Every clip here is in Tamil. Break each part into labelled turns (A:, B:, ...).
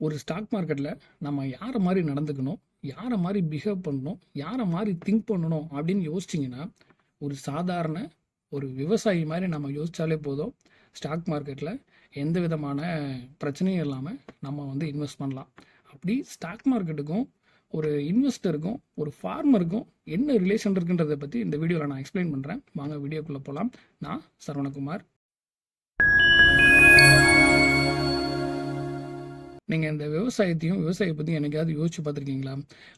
A: ஒரு ஸ்டாக் மார்க்கெட்டில் நம்ம யாரை மாதிரி நடந்துக்கணும், யாரை மாதிரி பிஹேவ் பண்ணணும், யாரை மாதிரி திங்க் பண்ணணும் அப்படின்னு யோசிச்சிங்கன்னா, ஒரு சாதாரண ஒரு விவசாயி மாதிரி நம்ம யோசித்தாலே போதும். ஸ்டாக் மார்க்கெட்டில் எந்த விதமான பிரச்சனையும் இல்லாமல் நம்ம வந்து இன்வெஸ்ட் பண்ணலாம். அப்படி ஸ்டாக் மார்க்கெட்டுக்கும் ஒரு இன்வெஸ்டருக்கும் ஒரு ஃபார்மருக்கும் என்ன ரிலேஷன் இருக்குன்றதை பற்றி இந்த வீடியோவில் நான் எக்ஸ்பிளைன் பண்ணுறேன். வாங்க வீடியோக்குள்ளே போகலாம். நான் சரவணகுமார். நீங்கள் இந்த விவசாயத்தையும் விவசாயத்தை பற்றி என்னைக்காவது யோசிச்சு பார்த்துருக்கீங்களா?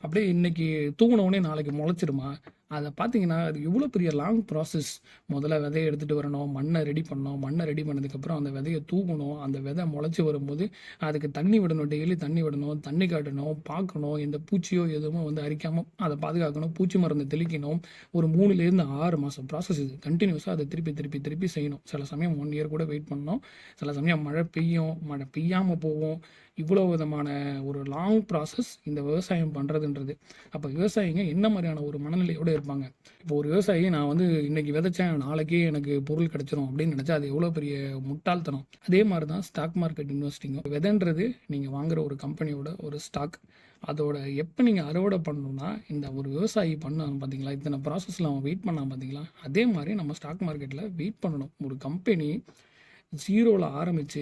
A: அப்படியே இன்றைக்கி தூங்கினவுடனே நாளைக்கு முளைச்சிருமா? அதை பார்த்தீங்கன்னா அது எவ்வளோ பெரிய லாங் ப்ராசஸ். முதல்ல விதையை எடுத்துகிட்டு வரணும், மண்ணை ரெடி பண்ணணும், மண்ணை ரெடி பண்ணதுக்கப்புறம் அந்த விதையை தூக்கணும், அந்த விதை முளைச்சி வரும்போது அதுக்கு தண்ணி விடணும், டெய்லி தண்ணி விடணும், தண்ணி காட்டணும், பார்க்கணும், எந்த பூச்சியோ எதுவும் வந்து அரிக்காமல் அதை பாதுகாக்கணும், பூச்சி மருந்து தெளிக்கணும். ஒரு 3லேருந்து 6 மாதம் ப்ராசஸ் இது. கண்டினியூஸாக அதை திருப்பி திருப்பி திருப்பி செய்யணும். சில சமயம் 1 இயர் கூட வெயிட் பண்ணணும். சில சமயம் மழை பெய்யும், மழை பெய்யாமல் போகும். இவ்வளோ விதமான ஒரு லாங் ப்ராசஸ் இந்த விவசாயம் பண்ணுறதுன்றது. அப்போ விவசாயிங்க என்ன மாதிரியான ஒரு மனநிலையோடு இருப்பாங்க? இப்போ ஒரு விவசாயி நான் வந்து இன்றைக்கி விதைச்சேன், நாளைக்கே எனக்கு பொருள் கிடச்சிரும் அப்படின்னு நினச்சா அது எவ்வளோ பெரிய முட்டாள்தனம். அதே மாதிரி தான் ஸ்டாக் மார்க்கெட் இன்வெஸ்டிங்கும். விதைன்றது நீங்கள் வாங்குகிற ஒரு கம்பெனியோட ஒரு ஸ்டாக். அதோட எப்போ நீங்கள் அறுவடை பண்ணணும்னா, இந்த ஒரு விவசாயி பண்ணாங்க பார்த்தீங்களா, இத்தனை ப்ராசஸில் அவன் வெயிட் பண்ணான் பார்த்தீங்களா, அதே மாதிரி நம்ம ஸ்டாக் மார்க்கெட்டில் வெயிட் பண்ணணும். ஒரு கம்பெனி 0வில் ஆரம்பித்து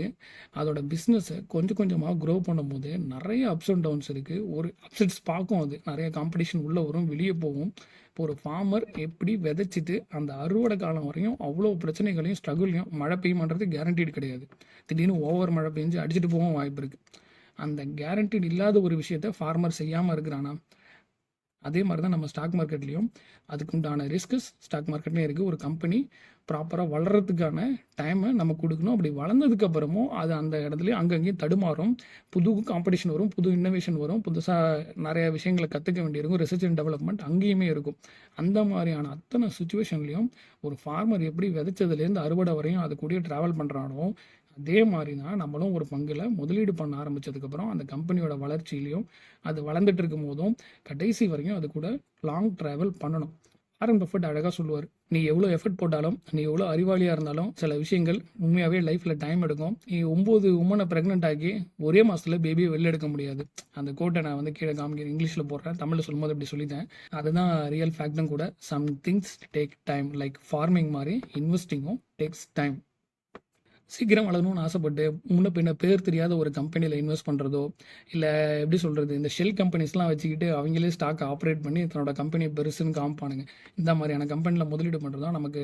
A: அதோட பிஸ்னஸை கொஞ்சம் கொஞ்சமாக க்ரோ பண்ணும்போது நிறைய அப்ஸ் அண்ட் டவுன்ஸ் இருக்குது. ஒரு அப்செட்ஸ் பார்க்கும், அது நிறைய காம்படிஷன் உள்ளே வரும், வெளியே போகும். இப்போ ஒரு ஃபார்மர் எப்படி விதைச்சிட்டு அந்த அறுவடை காலம் வரையும் அவ்வளோ பிரச்சனைகளையும் ஸ்ட்ரகிளையும், மழை பெய்யுமான்றது கேரண்டீடு கிடையாது. திடீர்னு ஓவர் மழை பெஞ்சு அடிச்சுட்டு போகவும் வாய்ப்பு இருக்குது. அந்த கேரண்டீடு இல்லாத ஒரு விஷயத்தை ஃபார்மர் செய்யாமல் இருக்கிறானா? அதே மாதிரி தான் நம்ம ஸ்டாக் மார்க்கெட்லேயும் அதுக்குண்டான ரிஸ்க்ஸ் ஸ்டாக் மார்க்கெட்லேயும் இருக்குது. ஒரு கம்பெனி ப்ராப்பராக வளர்கிறதுக்கான டைமை நம்ம கொடுக்கணும். அப்படி வளர்ந்ததுக்கப்புறமும் அது அந்த இடத்துலையும் அங்கங்கேயும் தடுமாறும். புது காம்படிஷன் வரும், புது இன்னோவேஷன் வரும், புதுசாக நிறைய விஷயங்களை கற்றுக்க வேண்டியிருக்கும். ரிசர்ச் அண்ட் டெவலப்மெண்ட் அங்கேயுமே இருக்கும். அந்த மாதிரியான அத்தனை சுச்சுவேஷன்லேயும் ஒரு ஃபார்மர் எப்படி விதைச்சதுலேருந்து அறுவடை வரையும் அது கூடயே ட்ராவல் பண்ணுறானோ, அதே மாதிரி தான் நம்மளும் ஒரு பங்கில் முதலீடு பண்ண ஆரம்பித்ததுக்கப்புறம் அந்த கம்பெனியோட வளர்ச்சியிலையும் அது வளர்ந்துட்டு இருக்கும் போதும் கடைசி வரைக்கும் அது கூட லாங் ட்ராவல் பண்ணணும். வாரன் பஃபெட் அழகாக சொல்லுவார், நீ எவ்வளோ எஃபர்ட் போட்டாலும், நீ எவ்வளோ அறிவாளியாக இருந்தாலும் சில விஷயங்கள் உண்மையாகவே லைஃப்பில் டைம் எடுக்கும். நீ 9 உமனை ப்ரெக்னென்ட் ஆகி ஒரே மாதத்தில் பேபியை வெளில எடுக்க முடியாது. அந்த கோட்டை நான் வந்து கீழே காமிக்கிறேன், இங்கிலீஷில் போடுறேன், தமிழில் சொல்லும்போது அப்படி சொல்லிட்டேன். அதுதான் ரியல் ஃபேக்டும் கூட. Some things take time. Like farming மாதிரி இன்வெஸ்டிங்கும் டேக்ஸ் டைம். சீக்கிரம் வளரணும்னு ஆசைப்பட்டு முன்ன பின்ன பேர் தெரியாத ஒரு கம்பெனியில் இன்வெஸ்ட் பண்ணுறதோ, இல்லை எப்படி சொல்கிறது, இந்த ஷெல் கம்பெனிஸ்லாம் வச்சுக்கிட்டு அவங்களே ஸ்டாக் ஆப்ரேட் பண்ணி தன்னோட கம்பெனி பெருசுன்னு காமிப்பானுங்க. இந்த மாதிரியான கம்பெனியில் முதலீடு பண்ணுறது நமக்கு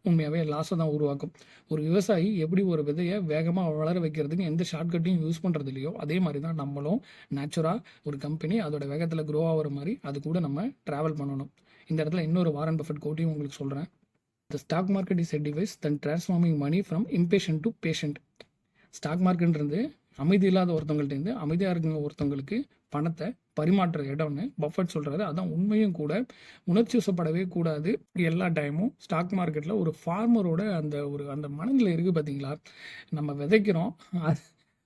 A: உண்மையாகவே லாஸை தான் உருவாக்கும். ஒரு விவசாயி எப்படி ஒரு விதையை வேகமாக வளர வைக்கிறதுக்கு எந்த ஷார்ட்கட்டையும் யூஸ் பண்ணுறது இல்லையோ, அதே மாதிரி தான் நம்மளும் நேச்சுராக ஒரு கம்பெனி அதோட வேகத்தில் க்ரோ ஆகிற மாதிரி அது கூட நம்ம ட்ராவல் பண்ணணும். இந்த இடத்துல இன்னொரு வாரன் பஃபெட் கோட்டையும் உங்களுக்கு சொல்கிறேன். The stock market is a device then transforming money from impatient to patient. Stock மார்க்கெட்ன்றது அமைதி இல்லாத ஒருத்தவங்கள்ட்டேருந்து அமைதியாக இருக்கிற ஒருத்தவங்களுக்கு பணத்தை பரிமாற்ற இடம்னு பஃபெட் சொல்கிறாரு. அதான் உண்மையும் கூட. உணர்ச்சி வசப்படவே கூடாது எல்லா டைமும். ஸ்டாக் மார்க்கெட்டில் ஒரு ஃபார்மரோட அந்த மனநிலை இருக்குது பார்த்தீங்களா, நம்ம விதைக்கிறோம்,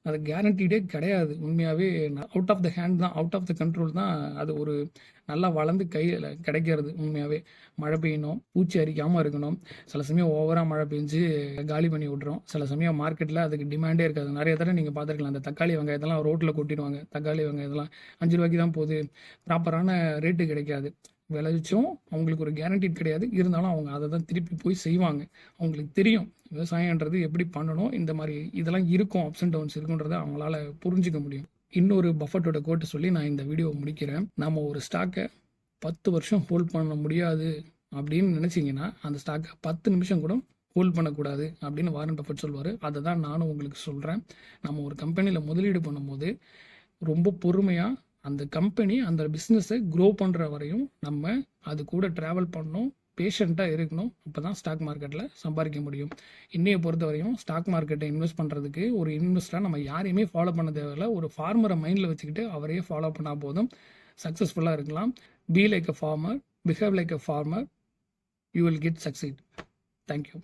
A: அது கேரண்டீடே கிடையாது. உண்மையாகவே அவுட் ஆஃப் த ஹேண்ட் தான், அவுட் ஆஃப் த கண்ட்ரோல் தான். அது ஒரு நல்லா வளர்ந்து கையில் கிடைக்கிறது. உண்மையாகவே மழை பெய்யணும், பூச்சி அரிக்காமல் இருக்கணும். சில சமயம் ஓவராக மழை பெஞ்சு காலி பண்ணி விட்றோம். சில சமயம் மார்க்கெட்டில் அதுக்கு டிமாண்டே இருக்காது. நிறைய தடவை நீங்கள் பார்த்துருக்கலாம், அந்த தக்காளி வெங்காயத்தெல்லாம் ரோட்டில் கொட்டிடுவாங்க. தக்காளி வெங்காயத்தெல்லாம் 5 ரூபாய்க்கு தான் போகுது. ப்ராப்பரான ரேட்டு கிடைக்காது. விளைவிச்சும் அவங்களுக்கு ஒரு கேரண்டீட் கிடையாது. இருந்தாலும் அவங்க அதை தான் திருப்பி போய் செய்வாங்க. அவங்களுக்கு தெரியும் விவசாயன்றது எப்படி பண்ணணும், இந்த மாதிரி இதெல்லாம் இருக்கும், அப்ஸ் அண்ட் டவுன்ஸ் இருக்குன்றதை அவங்களால புரிஞ்சிக்க முடியும். இன்னொரு பஃபெட்டோட கோட்டை சொல்லி நான் இந்த வீடியோவை முடிக்கிறேன். நம்ம ஒரு ஸ்டாக்கை 10 வருஷம் ஹோல்ட் பண்ண முடியாது அப்படின்னு நினச்சிங்கன்னா அந்த ஸ்டாக்கை 10 நிமிஷம் கூட ஹோல்ட் பண்ணக்கூடாது அப்படின்னு வாரன் பஃபெட் சொல்லுவார். அதை தான் நானும் உங்களுக்கு சொல்கிறேன். நம்ம ஒரு கம்பெனியில் முதலீடு பண்ணும்போது ரொம்ப பொறுமையாக அந்த கம்பெனி அந்த பிஸ்னஸை க்ரோ பண்ணுற வரையும் நம்ம அது கூட ட்ராவல் பண்ணணும், பேஷண்ட்டாக இருக்கணும். அப்போ தான் ஸ்டாக் மார்க்கெட்டில் சம்பாதிக்க முடியும். இன்னையை பொறுத்த வரையும் ஸ்டாக் மார்க்கெட்டை இன்வெஸ்ட் பண்ணுறதுக்கு ஒரு இன்வெஸ்டராக நம்ம யாரையுமே ஃபாலோ பண்ண தேவையில்லை. ஒரு ஃபார்மரை மைண்டில் வச்சுக்கிட்டு அவரையே ஃபாலோ பண்ணால் போதும், சக்ஸஸ்ஃபுல்லாக இருக்கலாம். Be like a farmer, behave like a farmer, you will get succeed. Thank you.